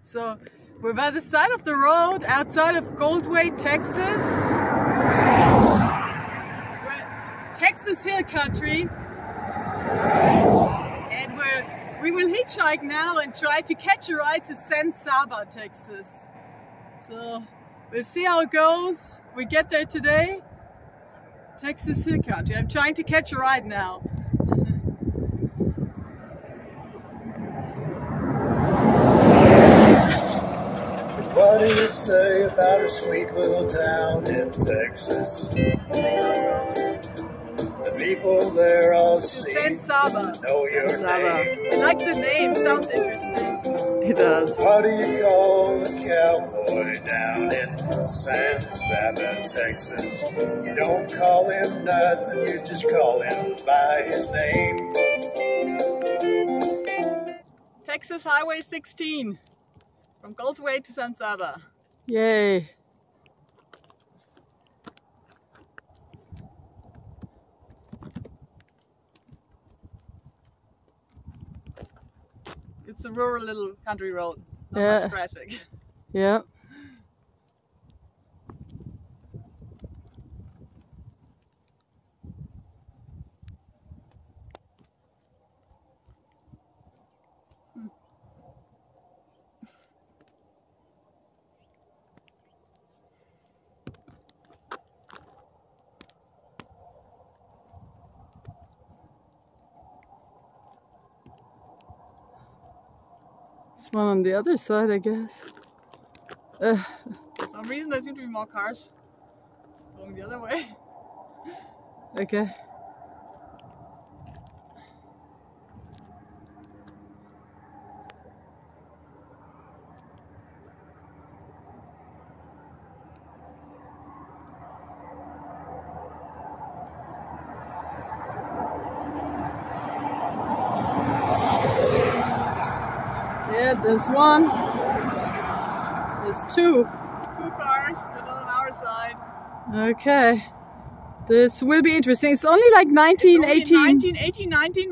So we're by the side of the road outside of Goldway, Texas. We're Texas Hill Country. And we will hitchhike now and try to catch a ride to Saba, Texas. So we'll see how it goes. We get there today. Texas Hill Country. I'm trying to catch a ride now. What do you say about a sweet little town in Texas? The people there all seem Saba. to know your name. I like the name, sounds interesting. It does. What do you call a cowboy down in Saba, Texas? You don't call him nothing, you just call him by his name. Texas Highway 16. From Goldway to Saba. Yay! It's a rural little country road. Not much traffic. Yeah. One on the other side, I guess. For some reason there seem to be more cars going the other way. Okay. Yeah, there's one. There's two. Two cars, but on our side. Okay. This will be interesting. It's only like 19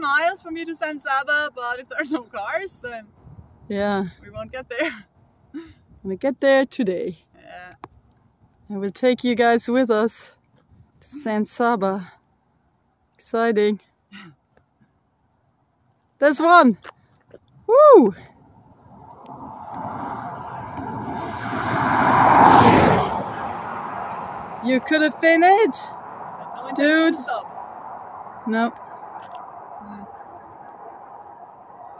miles from here to Saba, but if there's no cars, then we won't get there. I'm gonna get there today. Yeah. And we'll take you guys with us to Saba. Exciting. There's one. Woo! You could have been it, dude. No.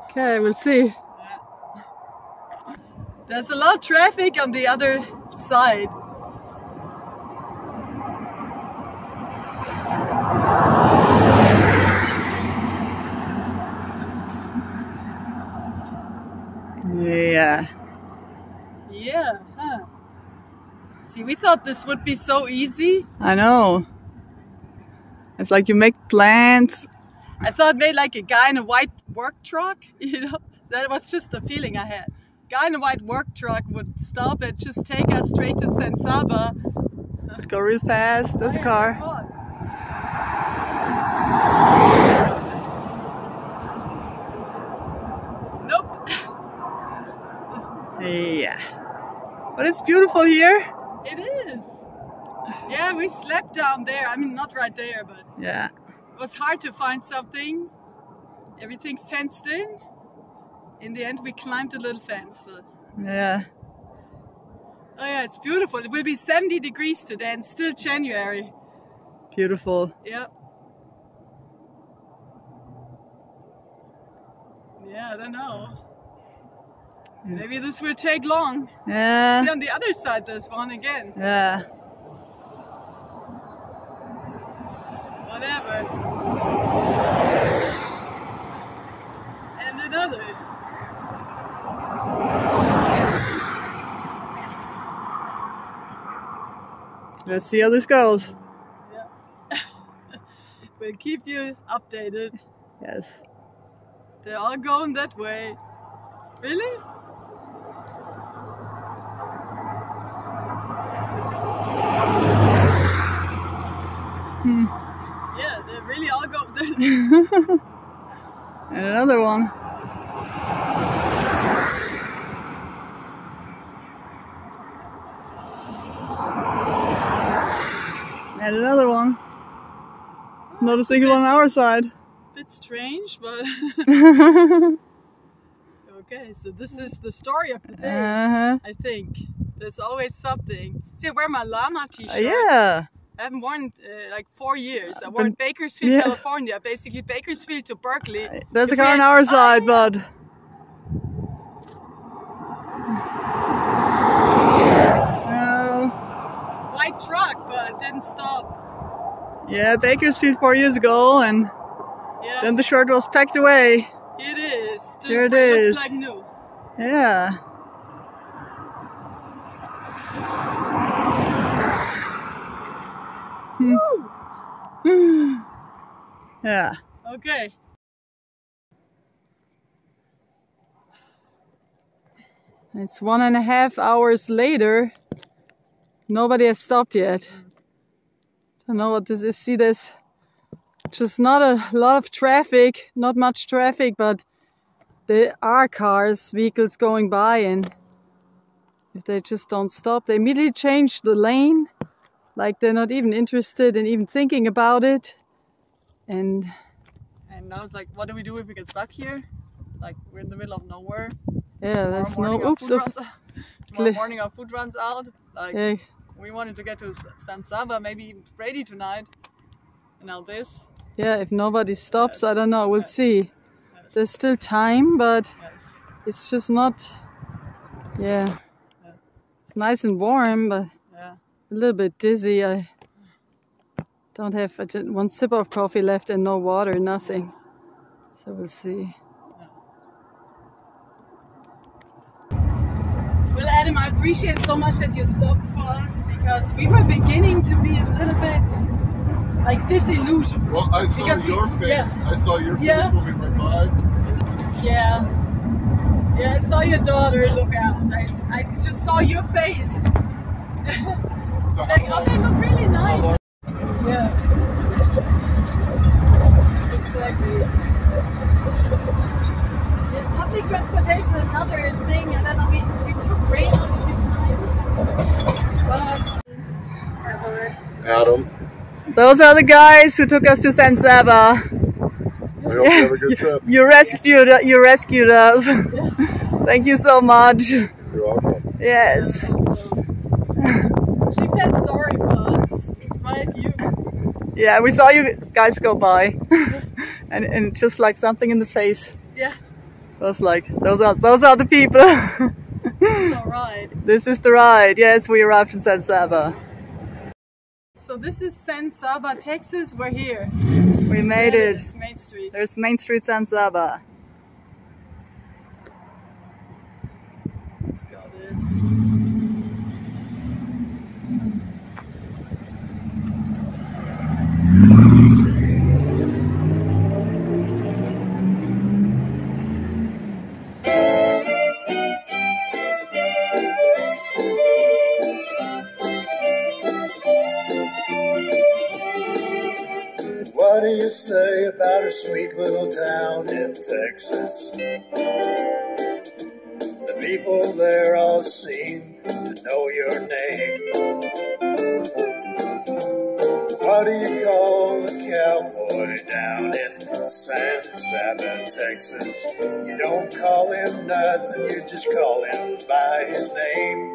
Okay, we'll see. Yeah. There's a lot of traffic on the other side. Yeah. Yeah, huh? See, we thought this would be so easy. I know. It's like you make plans. I thought maybe like a guy in a white work truck, you know? That was just the feeling I had. Guy in a white work truck would stop and just take us straight to Saba. It'd go real fast. There's a car. Nope. Yeah. But it's beautiful here. It is. Yeah, we slept down there. I mean, not right there, but yeah, it was hard to find something. Everything fenced in. In the end, we climbed a little fence. But yeah. Oh yeah, it's beautiful. It will be 70 degrees today and still January. Beautiful. Yep. Yeah, I don't know. Maybe this will take long. Yeah. See, on the other side there's one again. Yeah. Whatever. And another. Let's see how this goes. Yeah. We'll keep you updated. Yes. They're all going that way. Really? Yeah, they're really all going. And another one. And another one. Not a single on our side. Bit strange, but okay. So this is the story of the day. I think there's always something. See, I wear my llama t-shirt. Yeah. I haven't worn like 4 years. I wore in Bakersfield, California. Basically, Bakersfield to Berkeley. There's a car on our side, bud. No. White truck, but it didn't stop. Yeah, Bakersfield 4 years ago, and then the shirt was packed away. It is. Here it is. Looks like new. Yeah. Yeah. Okay. It's 1.5 hours later. Nobody has stopped yet. Don't know what this is. See, there's just not a lot of traffic, not much traffic, but there are cars, vehicles going by, and if they just don't stop, they immediately change the lane, like they're not even interested in even thinking about it. And now it's like, what do we do if we get stuck here? Like, we're in the middle of nowhere. Yeah, there's no oops. Tomorrow morning our food runs out. Like, we wanted to get to San Saba, maybe even Brady tonight. And now this. Yeah, if nobody stops, I don't know. We'll see. There's still time, but it's just not. Yeah. It's nice and warm, but a little bit dizzy. I don't have one sip of coffee left and no water, nothing. So we'll see. Well, Adam, I appreciate so much that you stopped for us, because we were beginning to be a little bit like disillusioned. Well, I saw your face. I saw your face when we went by. Yeah, I saw your daughter look out. I just saw your face. So like, oh, they look really nice. Yeah, exactly. Yeah, public transportation is another thing. I don't know, we took rain on a few times. But Adam. Those are the guys who took us to San Saba. I hope you have a good trip. You rescued us. Thank you so much. You're welcome. Yes. She felt sorry for us, right? Yeah, we saw you guys go by, and just like something in the face. Yeah. I was like, those are the people. It's all right. This is the ride. Yes, we arrived in San Saba. So this is San Saba, Texas. We're here. We made it. Main Street. There's Main Street, San Saba. Let's go there. What do you say about a sweet little town in Texas? The people there all seem to know your name. What do you call a cowboy down in San Saba, Texas? You don't call him nothing, you just call him by his name.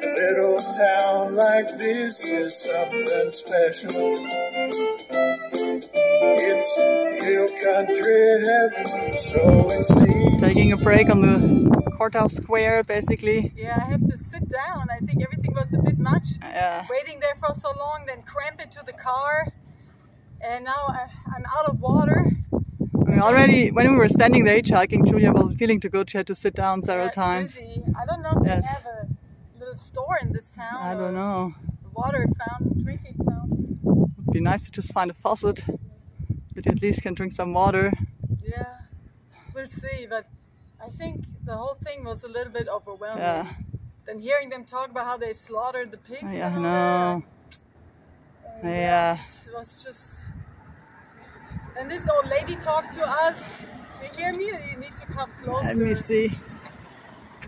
A little town like this is something special. It's hill country heaven, so it seems. Taking a break on the courthouse square, basically. Yeah, I have to sit down. I think everything was a bit much. Yeah. Waiting there for so long, then cramp into the car. And now I'm out of water. I mean, already when we were standing there hitchhiking, Julia wasn't feeling too good. She had to sit down several times. Dizzy. I don't know if they have a little store in this town. I don't know. A water fountain, drinking fountain. It'd be nice to just find a faucet that you at least can drink some water. Yeah, we'll see. But I think the whole thing was a little bit overwhelming. Yeah. Then hearing them talk about how they slaughtered the pigs. Yeah, I know. Yeah. It was just. And this old lady talked to us. You hear me? Or you need to come closer. Let me see.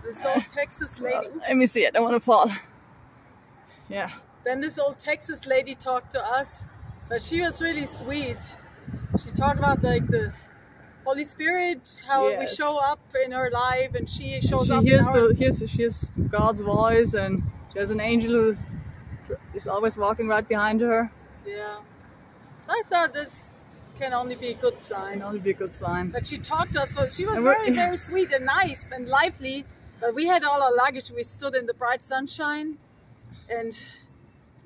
This old Texas lady. Let me see. I don't want to fall. Yeah. Then this old Texas lady talked to us, but she was really sweet. She talked about like the Holy Spirit, how we show up in her life, and she shows up in our... She hears God's voice, and she has an angel who is always walking right behind her. Yeah. I thought this can only be a good sign. Can only be a good sign. But she talked to us, she was very, very sweet and nice and lively. But we had all our luggage, we stood in the bright sunshine, and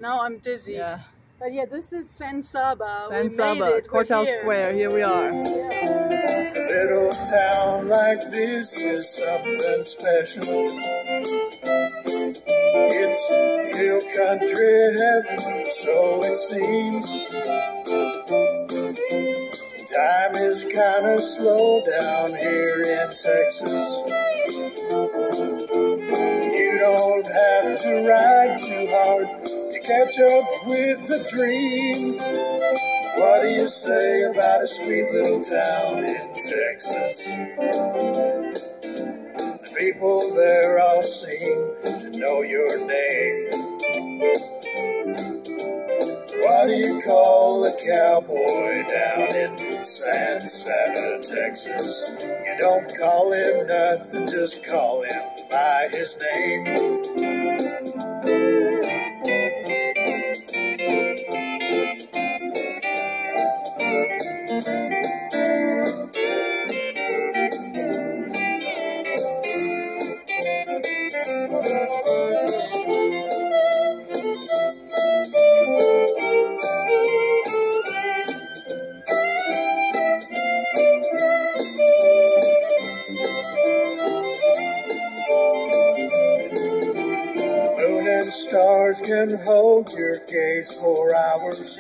now I'm dizzy. Yeah. But yeah, this is Saba. Saba, Courthouse Square, here we are. A little town like this is something special. It's hill country heaven, so it seems. Time is kinda slow down here in Texas. You don't have to ride too hard to catch up with the dream. What do you say about a sweet little town in Texas? The people there all seem to know your name. What do you call a cowboy down in Saba, Texas? You don't call him nothing, just call him by his name. Stars can hold your gaze for hours.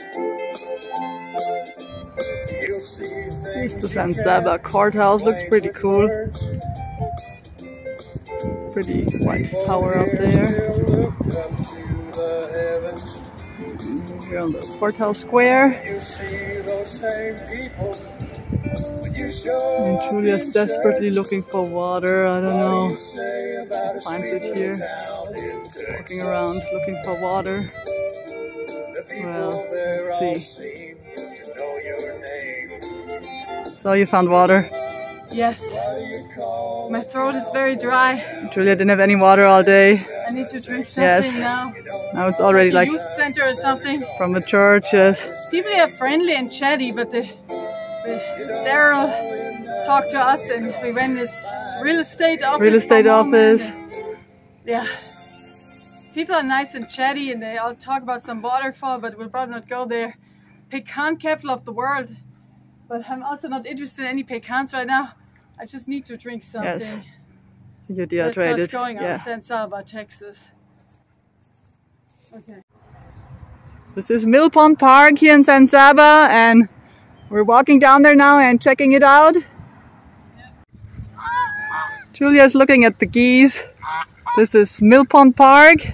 You'll see things. Here's the Saba courthouse, looks pretty cool. Pretty white tower up there. Here on the courthouse square. You see those same people. And Julia's desperately looking for water. I don't know. Finds it here. Walking around looking for water. Well, let's see. So you found water? Yes. My throat is very dry. Julia didn't have any water all day. I need to drink something now. Now it's already like youth center or something. From the church, yes. People are friendly and chatty, but Daryl talked to us and we went in this real estate office. Yeah. People are nice and chatty and they all talk about some waterfall, but we'll probably not go there. Pecan capital of the world. But I'm also not interested in any pecans right now. I just need to drink something. Yes. You're dehydrated. That's what's going on, Saba, Texas. Okay. This is Mill Pond Park here in Saba, and we're walking down there now and checking it out. Julia's looking at the geese. This is Mill Pond Park.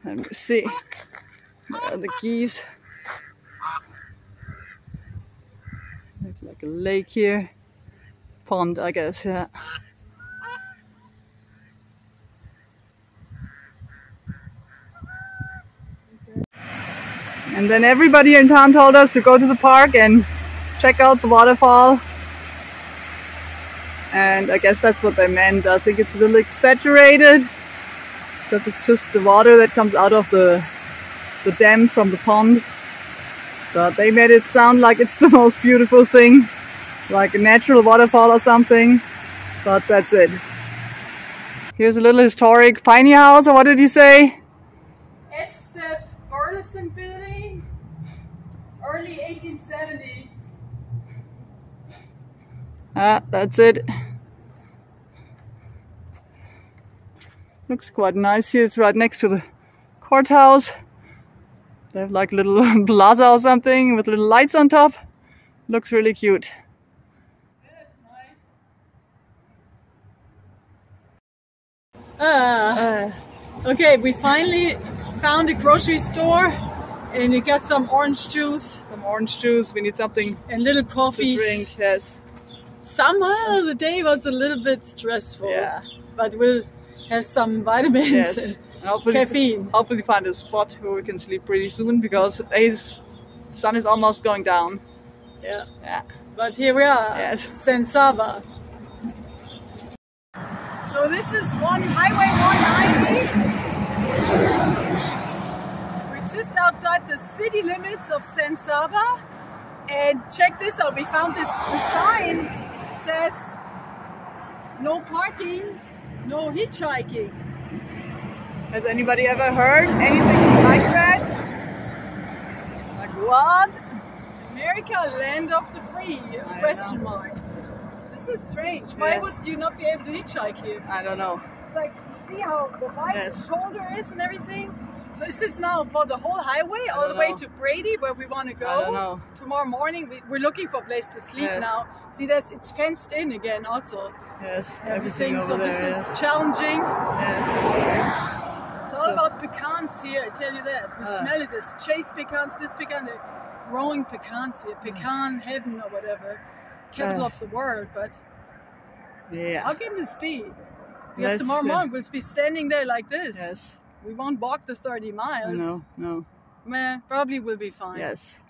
Let me see. There are the geese. There's like a lake here. Pond, I guess, yeah. And then everybody in town told us to go to the park and check out the waterfall. And I guess that's what they meant. I think it's a little exaggerated because it's just the water that comes out of the dam from the pond. But they made it sound like it's the most beautiful thing, like a natural waterfall or something. But that's it. Here's a little historic piney house, or what did you say? Estep Burleson building, early 1870s. Ah, that's it. Looks quite nice here. It's right next to the courthouse. They have like a little plaza or something with little lights on top. Looks really cute. Okay, we finally found a grocery store And you got some orange juice. Some orange juice. We need something and little to coffees. drink. Yes. Somehow the day was a little bit stressful. Yeah. But we'll have some vitamins. Yes. And Caffeine. Hopefully find a spot where we can sleep pretty soon because the sun is almost going down. Yeah. Yeah. But here we are. Yes. Saba. So this is Highway 190. We're just outside the city limits of Saba. And check this out. We found the sign says no parking, no hitchhiking. Has anybody ever heard anything like that? Like what? America, land of the free? Question mark. This is strange. Why would you not be able to hitchhike here? I don't know. It's like, see how the wide shoulder is and everything? So is this now for the whole highway all the way to Brady where we want to go? I don't know. Tomorrow morning we're looking for a place to sleep now. See, it's fenced in again also. Yes, everything. So over this there, is challenging. Yes. It's all about pecans here, I tell you that. We smell it. There's chase pecans, this pecan, they're growing pecans here. Pecan heaven or whatever. Capital of the world, but how can this be? Because tomorrow morning we'll be standing there like this. Yes. We won't walk the 30 miles. No. Probably will be fine. Yes.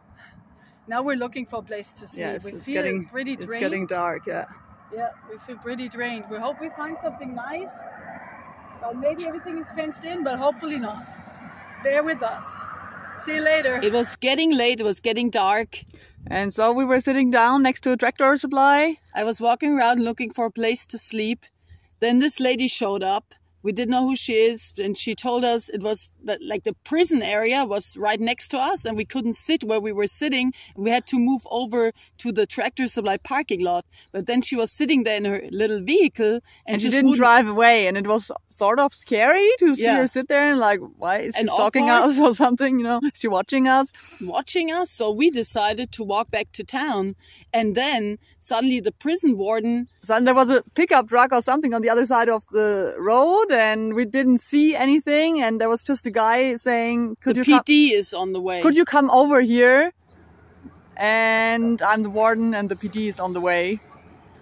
Now we're looking for a place to sleep. Yes, we it's feel getting pretty drained. It's getting dark, yeah. Yeah, we feel pretty drained. We hope we find something nice. Well, maybe everything is fenced in, but hopefully not. Bear with us. See you later. It was getting late. It was getting dark. And so we were sitting down next to a tractor supply. I was walking around looking for a place to sleep. Then this lady showed up. We didn't know who she is, and she told us it was like the prison area was right next to us, and we couldn't sit where we were sitting. We had to move over to the tractor supply parking lot. But then she was sitting there in her little vehicle, and she didn't drive away, and it was sort of scary to see her sit there and like, why is she stalking us or something? You know, is she watching us? Watching us. So we decided to walk back to town, and then suddenly the prison warden. Suddenly there was a pickup truck or something on the other side of the road, and we didn't see anything, and there was just a guy saying, the PD is on the way. Could you come over here? And I'm the warden and the PD is on the way.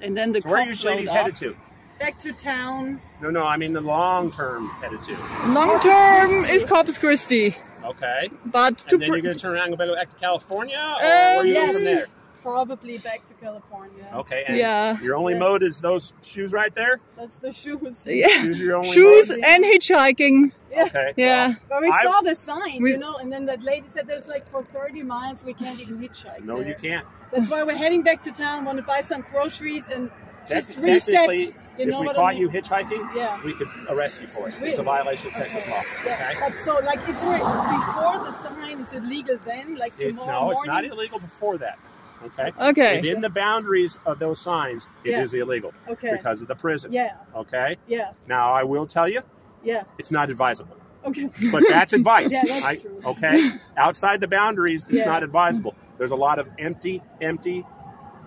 And then the cop showed up. Headed to? Back to town. No, I mean the long term headed to. Long term is Corpus Christi. Okay. But and then you're going to turn around and go back to California? Or where are you going from there? Probably back to California. Okay, and your only mode is those shoes right there? That's the shoes. Yeah. Shoes are your only shoes mode? and hitchhiking. Yeah. Okay. Yeah. But we saw the sign, you know, and then that lady said there's like for 30 miles we can't even hitchhike. No, you can't. That's why we're heading back to town, want to buy some groceries and just reset. You know if we what caught I mean? you hitchhiking, we could arrest you for it. It's a violation of Texas law. Okay. But so, like, if we're before the sign is illegal, then like tomorrow morning. No, it's not illegal before that. Okay. Okay. Within the boundaries of those signs, it is illegal. Okay. Because of the prison. Yeah. Okay. Yeah. Now I will tell you. Yeah. It's not advisable. Okay. But that's advice. Yeah, that's true. Okay. Outside the boundaries, it's not advisable. There's a lot of empty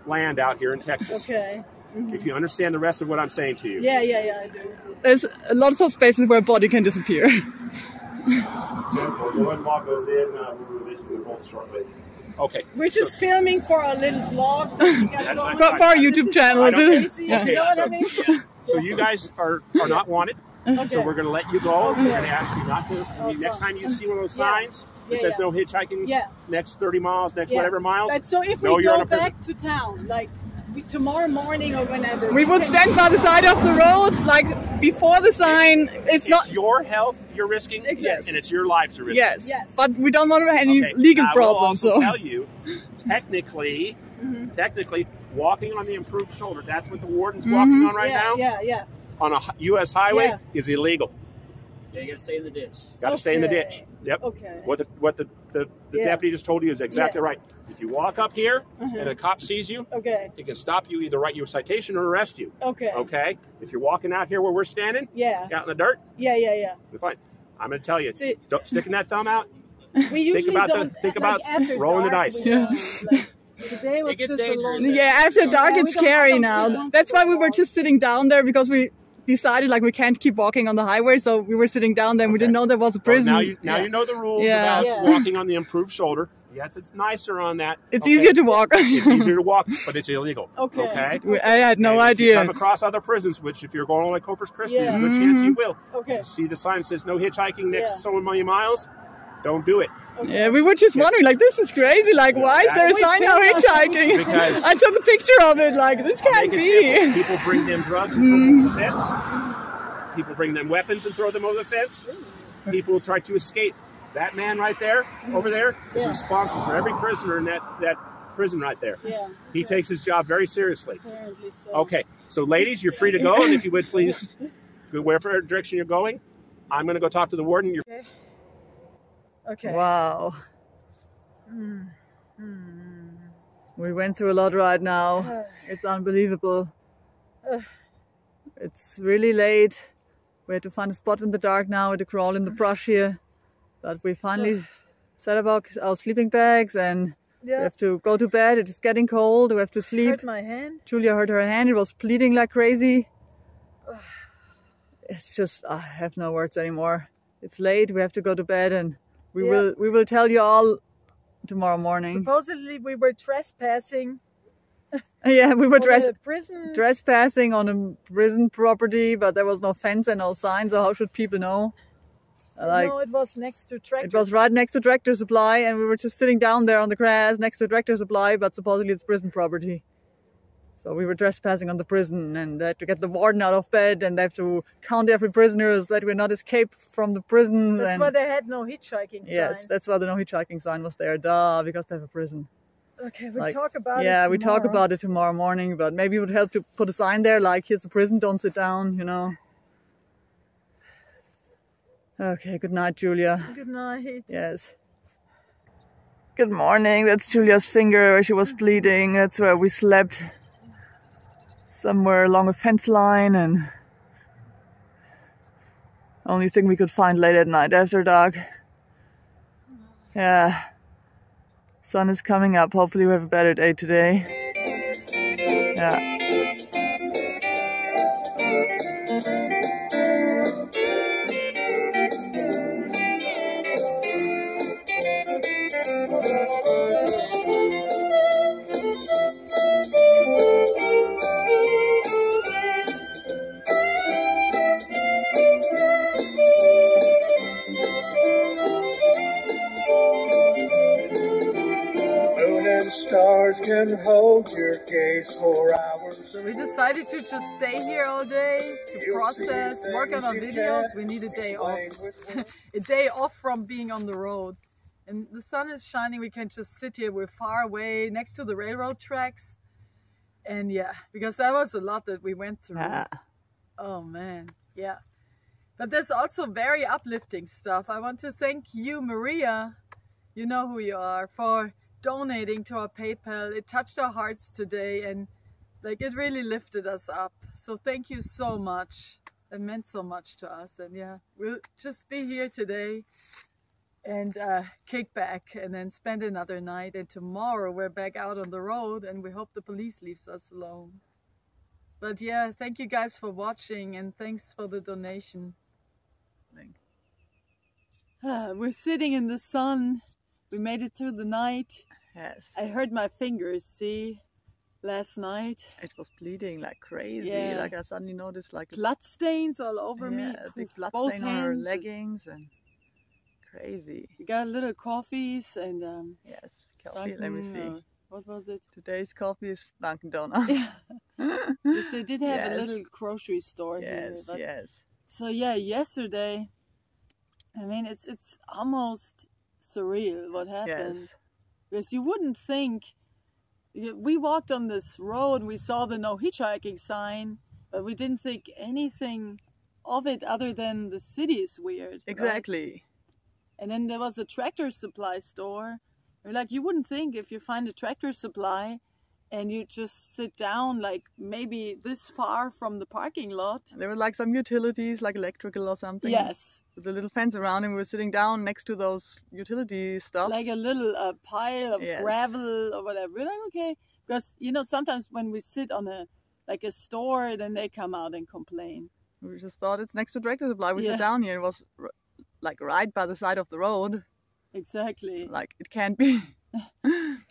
land out here in Texas. Okay. Mm-hmm. If you understand the rest of what I'm saying to you. Yeah, I do. There's lots of spaces where a body can disappear. Go ahead and log those in. We're releasing them both shortly. Okay. We're just filming for our little vlog. For our YouTube channel. Crazy, you know what I mean? So you guys are not wanted. Okay. So we're going to let you go. We're going to ask you not to. Next time you see one of those signs that says no hitchhiking, next 30 miles, next whatever miles. But so if we go back to town, like tomorrow morning or whenever, we would stand by the side of the road, like before the sign. It's not your health you're risking, and it's your lives you're risking. Yes. But we don't want to have any legal problems. I will also tell you, technically, walking on the improved shoulder, that's what the warden's walking on right now. Yeah. On a U.S. highway is illegal. Yeah, you got to stay in the ditch. Got to stay in the ditch. Yep. Okay. What the deputy just told you is exactly right. If you walk up here and a cop sees you, it can stop you, either write you a citation or arrest you. Okay. Okay. If you're walking out here where we're standing, out in the dirt, you're fine. I'm going to tell you, sticking that thumb out. We usually think about rolling the dice. Today was it gets just dangerous. After dark it's scary now. That's why we were just sitting down there, because we decided like we can't keep walking on the highway, so we were sitting down there and we didn't know there was a prison. Well, now you know the rules about walking on the improved shoulder. Yes, it's nicer on that. It's easier to walk. It's easier to walk, but it's illegal. Okay. I had no idea. If you come across other prisons, which if you're going on like Corpus Christi, there's a good chance you will. Okay. You see the sign that says no hitchhiking next so many miles, don't do it. Okay. Yeah, we were just wondering, like, this is crazy. Like, why is there a sign no hitchhiking? Because I took a picture of it. Like, this can't be. People bring them drugs and throw them over the fence. People bring them weapons and throw them over the fence. People try to escape. That man right there, over there, is responsible for every prisoner in that prison right there. Yeah. He takes his job very seriously. Apparently so. Okay, so ladies, you're free to go, and if you would please go wherever direction you're going. I'm going to go talk to the warden. Okay. Wow. We went through a lot right now. It's unbelievable. It's really late. We had to find a spot in the dark now. We had to crawl in the brush here. But we finally set up our sleeping bags and we have to go to bed. It is getting cold. We have to sleep. Hurt my hand. Julia hurt her hand. It was bleeding like crazy. It's just, I have no words anymore. It's late. We have to go to bed and we will tell you all tomorrow morning. Supposedly we were trespassing. Yeah, we were trespassing on a prison property, but there was no fence and no sign, so how should people know? No, it was next to Tractor. It was right next to Tractor Supply, and we were just sitting down there on the grass next to Tractor Supply, but supposedly it's prison property. So we were trespassing on the prison, and they had to get the warden out of bed, and they have to count every prisoner so that we not escape from the prison. That's why they had no hitchhiking sign. Yes, that's why the no hitchhiking sign was there. Duh, because they have a prison. Okay, we'll talk about it Yeah, we tomorrow. talk about it tomorrow morning, but maybe it would help to put a sign there like, here's the prison, don't sit down, you know. Okay, good night, Julia. Good night. Yes. Good morning. That's Julia's finger where she was bleeding. That's where we slept. Somewhere along a fence line, and only thing we could find late at night after dark. Yeah. Sun is coming up. Hopefully we have a better day today. Yeah. Stars can hold your gaze for hours. So we decided to just stay here all day to process, work on our videos. We need a day off. A day off from being on the road. And the sun is shining, we can just sit here. We're far away next to the railroad tracks. And yeah, because that was a lot that we went through. Oh man, yeah. But there's also very uplifting stuff. I want to thank you, Maria, you know who you are, for donating to our PayPal. It touched our hearts today, and like it really lifted us up. So thank you so much. It meant so much to us. And yeah, we'll just be here today and kick back and then spend another night. And tomorrow we're back out on the road, and we hope the police leaves us alone. But yeah, thank you guys for watching, and thanks for the donation. We're sitting in the sun. We made it through the night. Yes. I hurt my fingers, see, last night. It was bleeding like crazy. Yeah. Like I suddenly noticed like blood stains all over me. A big blood Both stain on her hands. leggings and crazy. We got little coffees and yes, coffee. Let me see. What was it? Today's coffee is Dunkin' Donuts. Yes, they did have a little grocery store here. Yes, But, yes. So yeah, yesterday, I mean, it's almost surreal what happened. Yes. Because you wouldn't think, we walked on this road, we saw the no hitchhiking sign, but we didn't think anything of it other than the city is weird. Exactly. Right? And then there was a Tractor Supply store. Like, you wouldn't think if you find a Tractor Supply and you just sit down like maybe this far from the parking lot. There were like some utilities, like electrical or something. Yes. With a little fence around, and we were sitting down next to those utility stuff. Like a little pile of gravel or whatever. We're like, okay. Because, you know, sometimes when we sit on a store, then they come out and complain. We just thought it's next to Tractor Supply. We sat down here. It was like right by the side of the road. Exactly. Like it can't be.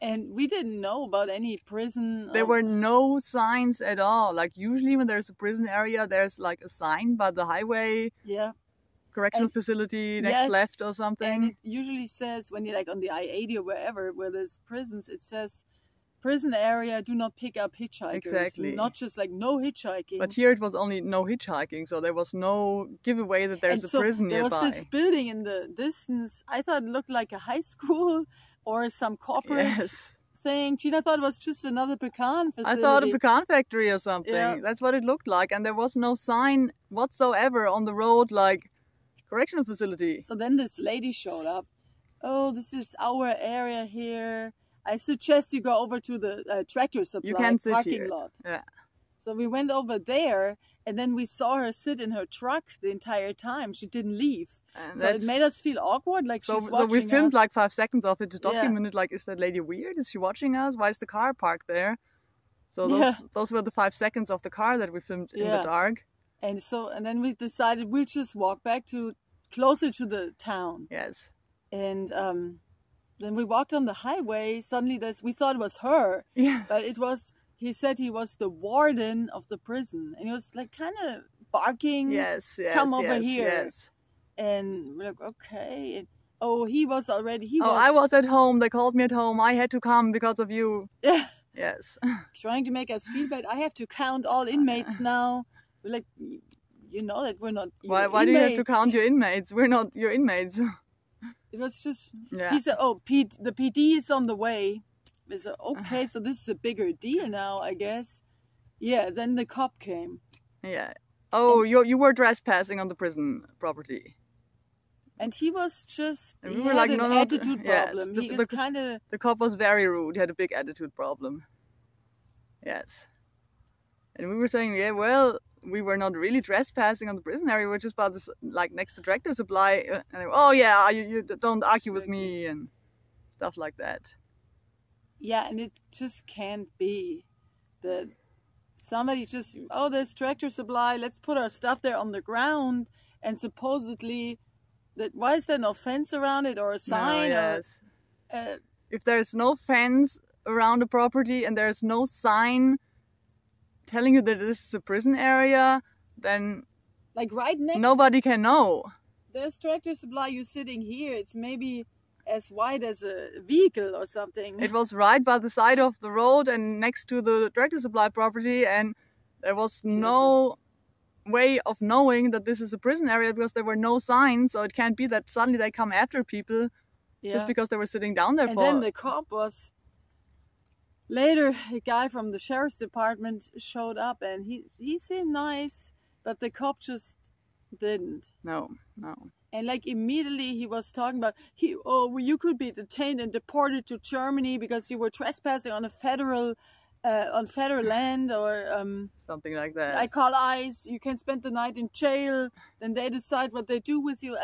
And we didn't know about any prison. There were no signs at all. Like usually when there's a prison area, there's like a sign by the highway. Yeah. Correctional facility next left or something. And it usually says when you're like on the I-80 or wherever where there's prisons, it says prison area, do not pick up hitchhikers. Exactly. Not just like no hitchhiking. But here it was only no hitchhiking, so there was no giveaway that there's a prison nearby. There was this building in the distance. I thought it looked like a high school or some corporate thing. Gina thought it was just another pecan facility. I thought a pecan factory or something. Yeah. That's what it looked like. And there was no sign whatsoever on the road like correctional facility. So then this lady showed up. Oh, this is our area here. I suggest you go over to the Tractor Supply parking lot. Yeah. So we went over there, and then we saw her sit in her truck the entire time. She didn't leave. And so it made us feel awkward, like she's watching us. So we filmed like 5 seconds of it to document it. Like, is that lady weird? Is she watching us? Why is the car parked there? So those were the 5 seconds of the car that we filmed in the dark. And then we decided we'll just walk back to closer to the town. Yes. And then we walked on the highway. Suddenly we thought it was her. Yeah. But it was, he said he was the warden of the prison. And he was like kind of barking. Yes, come over here. Yes. And we're like, okay. And, he was already, I was at home. They called me at home. I had to come because of you. Yeah. Yes. Trying to make us feel bad. I have to count all inmates now. We're like, you know that we're not your Why do you have to count your inmates? We're not your inmates. It was just, yeah. He said, the PD is on the way. We said, okay, so this is a bigger deal now, I guess. Yeah, then the cop came. Yeah. Oh, you were trespassing on the prison property. And he was just, and he had an attitude problem. Yes, he was kind of... The cop was very rude. He had a big attitude problem. Yes. And we were saying, yeah, well, we were not really trespassing on the prison area. We were just about this, like next to Tractor Supply. And you don't argue with me and stuff like that. Yeah, and it just can't be that somebody just, there's Tractor Supply, let's put our stuff there on the ground, and supposedly, why is there no fence around it or a sign? No, yes. If there's no fence around the property and there's no sign telling you that this is a prison area, then like right next, nobody can know. There's Tractor Supply, you sitting here, it's maybe as wide as a vehicle or something. It was right by the side of the road and next to the Tractor Supply property, and there was no way of knowing that this is a prison area because there were no signs, so it can't be that suddenly they come after people just because they were sitting down there. And then the cop was... Later, a guy from the sheriff's department showed up, and he seemed nice, but the cop just didn't. No. And like immediately he was talking about, you could be detained and deported to Germany because you were trespassing on a federal land or something like that. I call ICE. You can spend the night in jail. Then they decide what they do with you.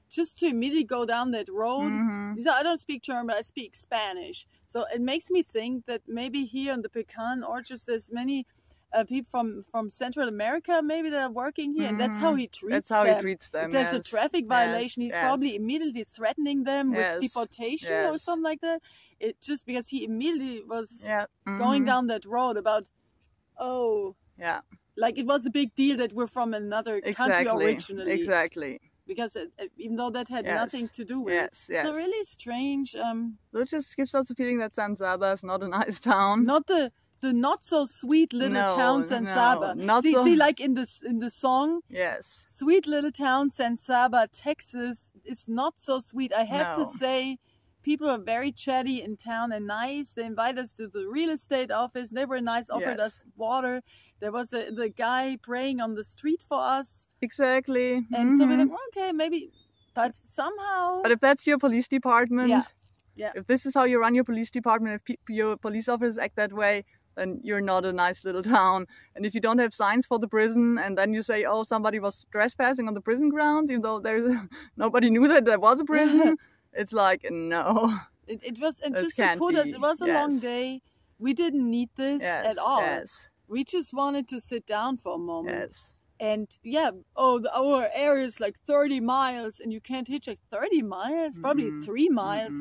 Just to immediately go down that road. Mm-hmm. I don't speak German, but I speak Spanish. So it makes me think that maybe here in the pecan orchards, there's many people from Central America, maybe that are working here, and that's how he treats them. He treats them. If there's a traffic violation, he's probably immediately threatening them with deportation or something like that. It just because he immediately was going down that road about, like it was a big deal that we're from another country originally. Exactly. Because even though that had nothing to do with it. Yes. So really strange. So it just gives us the feeling that San Saba is not a nice town. Not the not so sweet little town San Saba. See, like in the song. Yes. Sweet little town San Saba, Texas is not so sweet. I have to say, people are very chatty in town and nice. They invite us to the real estate office. They were nice, offered us water. There was the guy praying on the street for us. Exactly. And so we thought, okay, maybe, but somehow... But if that's your police department, Yeah. If this is how you run your police department, if your police officers act that way, then you're not a nice little town. And if you don't have signs for the prison, and then you say, oh, somebody was trespassing on the prison grounds, even though there's nobody knew that there was a prison, it's like, no. It was, and just to put us, it was a long day. We didn't need this at all. Yes. We just wanted to sit down for a moment. Yes. And yeah, our area is like 30 miles and you can't hitchhike 30 miles, probably 3 miles.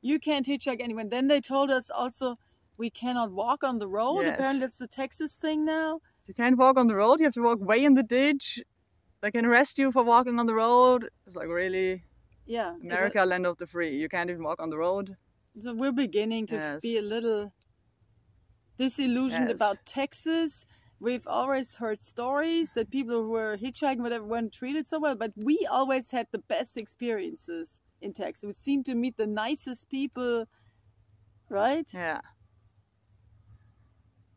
You can't hitchhike anywhere. Then they told us also we cannot walk on the road. Yes. Apparently that's the Texas thing now. You can't walk on the road, you have to walk way in the ditch. They can arrest you for walking on the road. It's like really, Yeah. America, land of the free. You can't even walk on the road. So we're beginning to be a little disillusioned about Texas. We've always heard stories that people who were hitchhiking, whatever, weren't treated so well, but we always had the best experiences in Texas. We seemed to meet the nicest people, right? Yeah.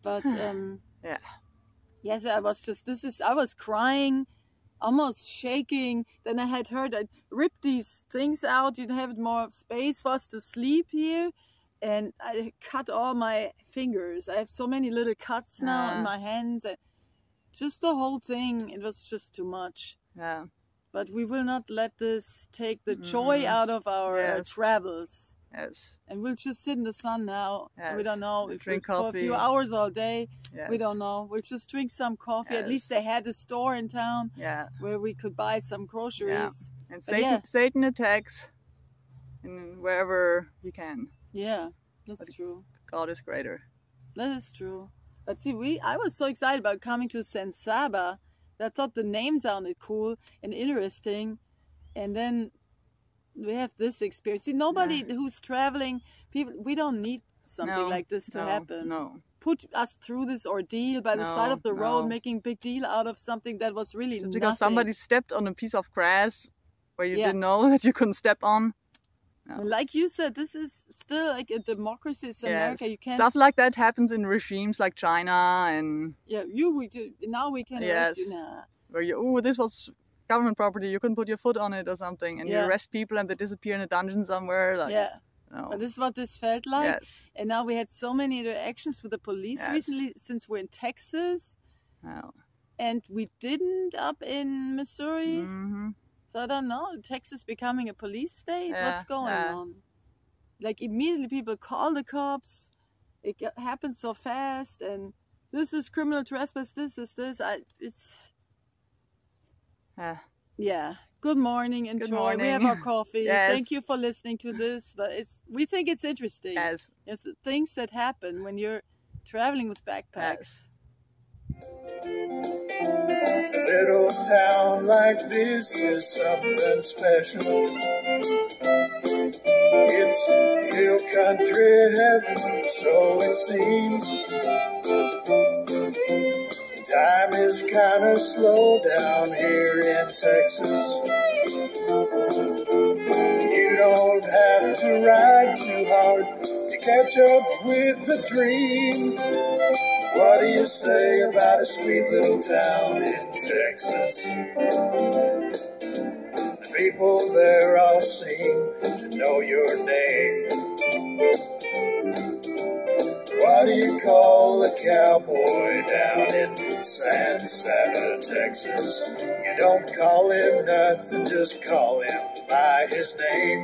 But yeah. Yes, I was crying, almost shaking. Then I had heard I'd rip these things out. You'd have more space for us to sleep here. And I cut all my fingers. I have so many little cuts now in my hands. And just the whole thing, it was just too much. Yeah. But we will not let this take the joy out of our travels. Yes. And we'll just sit in the sun now. Yes. We don't know We'll if drink for a coffee. few hours all day. Yes. We don't know. We'll just drink some coffee. Yes. At least they had a store in town where we could buy some groceries. Yeah. And Satan attacks in wherever he can. Yeah, that's true. God is greater. That is true. But see, I was so excited about coming to Saba that I thought the name sounded cool and interesting. And then we have this experience. See, nobody who's traveling, we don't need something like this to happen. No. Put us through this ordeal by the side of the road, making big deal out of something that was really just nothing. because somebody stepped on a piece of grass where you didn't know that you couldn't step on. No. Like you said, this is still like a democracy. It's America. You can't. Stuff like that happens in regimes like China and. Yeah, now we can arrest you. Nah. Where this was government property. You couldn't put your foot on it or something, and you arrest people and they disappear in a dungeon somewhere. Like, no. But this is what this felt like. Yes. And now we had so many interactions with the police recently since we're in Texas. Oh. And we didn't up in Missouri. Mm-hmm. So I don't know, Texas becoming a police state? What's going on? Like immediately people call the cops. It happens so fast and this is criminal trespass, this is this. Yeah. Good morning, enjoy. Good morning. We have our coffee. Yes. Thank you for listening to this. But we think it's interesting. Yes. It's the things that happen when you're traveling with backpacks. A little town like this is something special. It's hill country heaven, so it seems. Time is kinda slow down here in Texas. You don't have to ride too hard to catch up with the dream. What do you say about a sweet little town in Texas? The people there all seem to know your name. What do you call a cowboy down in Saba, Texas? You don't call him nothing, just call him by his name.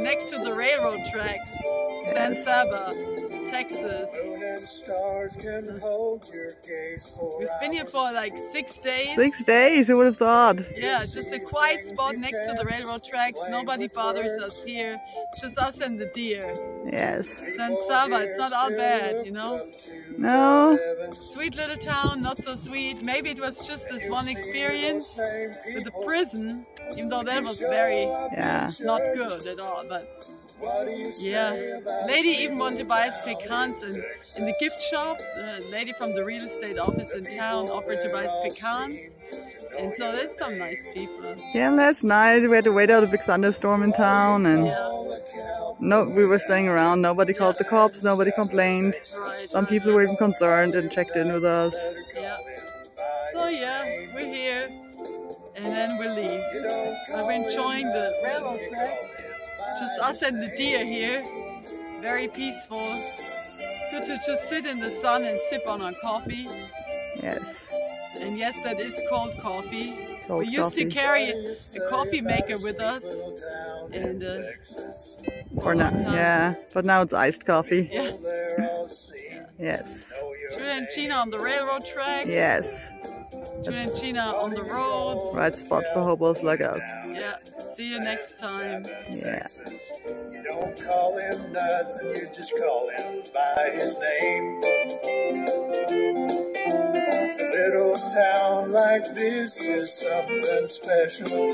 Next to the railroad tracks, Saba, Texas. We've been here for like 6 days. 6 days, who would have thought? Yeah, just a quiet spot next to the railroad tracks. Nobody bothers us here. Just us and the deer. Yes. Saba, it's not all bad, you know? No. Sweet little town, not so sweet. Maybe it was just this one experience with the prison, even though that was very not good at all. But yeah, lady even wanted to buy us pecans in the gift shop. The lady from the real estate office in town offered to buy us pecans. And so there's some nice people. Yeah, last night we had to wait out a big thunderstorm in town, and we were staying around. Nobody called the cops, nobody complained. Some people were even concerned and checked in with us. Yeah. So yeah, we're here, and then we'll leave. So we're enjoying the railroad track. Just us and the deer here. Very peaceful. Good to just sit in the sun and sip on our coffee. Yes. And yes, that is cold coffee. Cold we used coffee. to carry a coffee maker with us. And For now, yeah. But now it's iced coffee. yeah. Yes. Julia and Gina on the railroad track. Yes. Julia and Gina on the road. Right spot for hobos like us. Yeah. See you next time. Yeah. You don't call him nothing, you just call him by his name. A little town like this is something special.